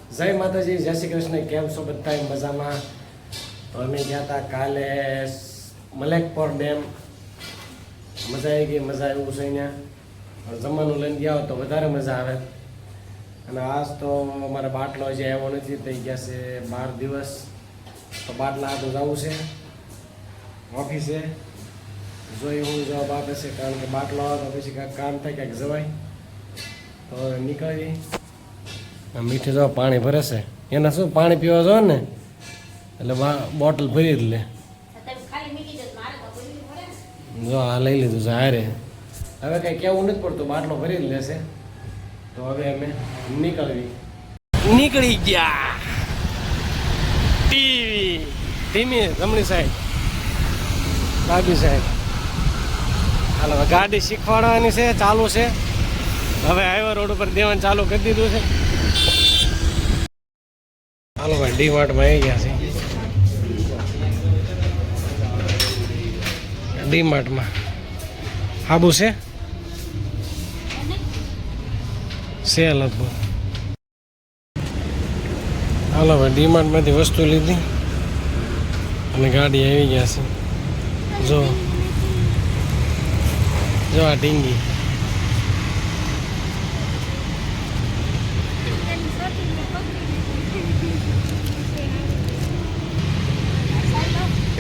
જય માતાજી, જય શ્રી કૃષ્ણ. કેમ છો બધા? મજામાં? તો અમે ગયા હતા કાલે મલેકપોર ડેમ. મજા આવી ગઈ, મજા એવું છે અહીંયા. જમવાનું લઈને ગયા હોય તો વધારે મજા આવે. અને આજ તો અમારા બાટલો જે આવ્યો નથી, થઈ ગયા છે 12 દિવસ. તો બાટલા આટલું જવું છે ઓફિસે. જોઈ હું જવાબ આપે છે, કારણ કે બાટલો આવે તો પછી કાંઈક કામ થાય, ક્યાંક જવાય. તો નીકળી મીઠી જો પાણી ભરે છે. એના શું પાણી પીવા જો ને એટલે બોટલ ભરી જ લે. જો આ લઈ લીધું છે હારે. હવે કંઈ કેવું નથી પડતું, બાટલો ભરી જ લેશે. તો હવે અમે નીકળી ગયા. ટીવી ધીમી જમણી સાઈડ, ડાબી સાઈડ. હાલો ગાડી શીખવાડવાની છે, ચાલુ છે. હવે હાઈવે રોડ ઉપર દેવાનું ચાલુ કરી દીધું છે. હાલો ભાઈ, ડીમાર્ટમાં આવી ગયા છે. ડીમાર્ટમાં હાબુ છે લગભગ. હાલો ભાઈ, ડીમાર્ટમાંથી વસ્તુ લીધી અને ગાડી આવી ગયા છે. જો જો આ ઢીંગી.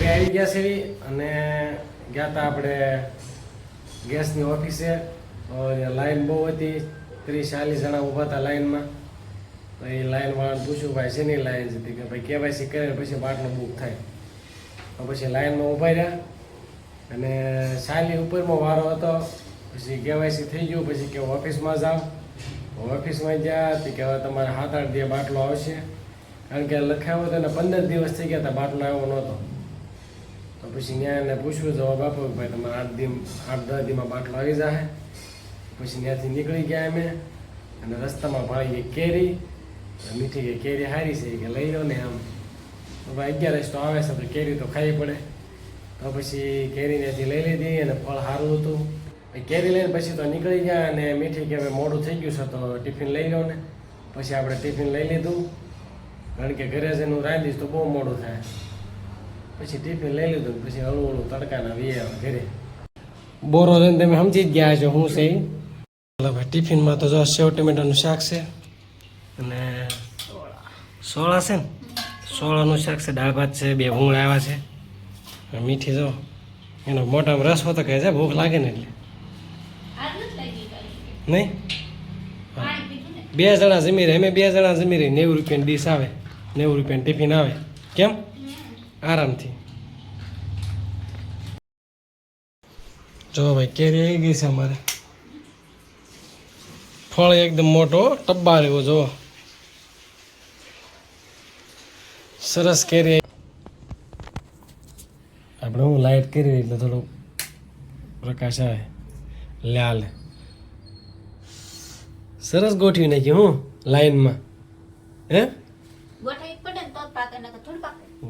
આવી ગયા છે અને ગયા હતા આપણે ગેસની ઓફિસે. લાઈન બહુ હતી, 30-40 જણા ઊભા હતા લાઈનમાં. તો એ લાઈનવાળાને પૂછ્યું ભાઈ શેની લાઈન હતી, કે ભાઈ કેવાયસી કરે પછી બાટલો બુક થાય. તો પછી લાઈનમાં ઊભા રહ્યા અને સાલી ઉપરમાં વારો હતો. પછી કેવાયસી થઈ ગયું, પછી કે ઓફિસમાં જાઓ. ઓફિસમાં ગયા હતી કે હવે તમારે 7-8 દિવસ બાટલો આવશે, કારણ કે લખાયો હતો ને 15 દિવસ થઈ ગયા હતા, બાટલો આવ્યો નહોતો. તો પછી ન્યાયને પૂછ્યું, જવાબ આપો ભાઈ તમારે 8-10 દિવસમાં બાટલો આવી જાય. પછી ત્યાંથી નીકળી ગયા અમે અને રસ્તામાં ભાઈ કેરી મીઠી કે કેરી સારી છે કે લઈ લો ને. આમ તો ભાઈ 11 તો આવે છે તો કેરી તો ખાવી પડે. તો પછી કેરી ત્યાંથી લઈ લીધી અને ફળ સારું હતું. કેરી લઈને પછી તો નીકળી ગયા અને મીઠી કે હવે મોડું થઈ ગયું છે તો ટિફિન લઈ લો ને. પછી આપણે ટિફિન લઈ લીધું, કારણ કે ઘરે જઈને રાંધીશ તો બહુ મોડું થાય. પછી ટિફિન લઈ લીધું, પછી હળવું હળવું તડકાના વીએ ઘરે. બોરો લઈને તમે સમજી જ ગયા છો શું છે એ. ભાઈ ટિફિનમાં તો જો સેવ ટમેટાનું શાક છે અને સોળા છે ને, સોળાનું શાક છે, દાળ ભાત છે, 2 ભૂંગળા આવ્યા છે. મીઠી જો એનો મોટામાં રસ હોતો કહે છે, ભૂખ લાગે ને એટલે. નહીં 2 જણા જમી રહે, અમે 2 જણા જમી રહી. 90 રૂપિયાની ડીશ આવે, 90 રૂપિયાની ટિફિન આવે. કેમ આરામથી. જો ભાઈ કેરી આવી ગઈ છે અમારે. ફળ એકદમ મોટો ટબ્બા રહ્યો, જો સરસ કેરી. આપણે હું લાઈટ કરી એટલે થોડું પ્રકાશ આવે. લાલ સરસ ગોઠવી નાખ્યું હું લાઈનમાં. હે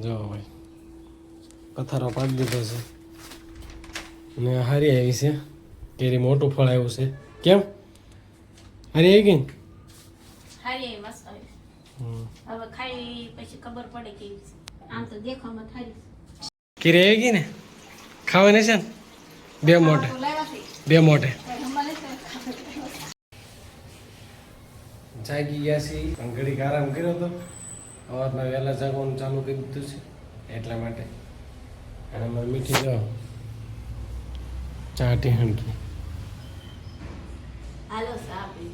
જો ભાઈ પથારો પાડી દીધો છે અને હારી આવી છે કેરી. મોટું ફળ આવ્યું છે. કેમ હારી આવી ગઈ? હારી મસ્ત આવી. હવે ખાઈ પછી ખબર પડે કે આમ તો દેખામાં થારી કેરી આવી ગઈ ને, ખાવાની છે ને. 2 મોટે 2 મોટે જાગી ગયા છે. ઘડીક આરામ કર્યો હતો. સવારના વહેલા જાગવાનું ચાલુ કરી દીધું છે એટલા માટે. અને મારી મીઠી જો ચા ટીહણકી. હાલો સા પી.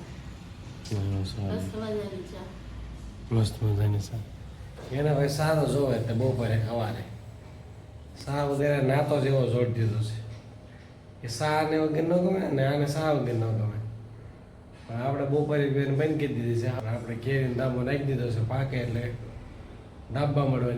મસ્ત મજાની સા. એને ભાઈ સારો જોવે તો બપોરે સવારે સા વગેરે નાતો જેવો જોડ દીધો છે. એ સા ને વગર ન ગમે ને આને સા વગર ન ગમે. પણ આપણે બપોરે બંધ કરી દીધી છે. આપણે કેરીનો ડાબો નાખી દીધો છે, પાકે એટલે ડાબા મળવાની.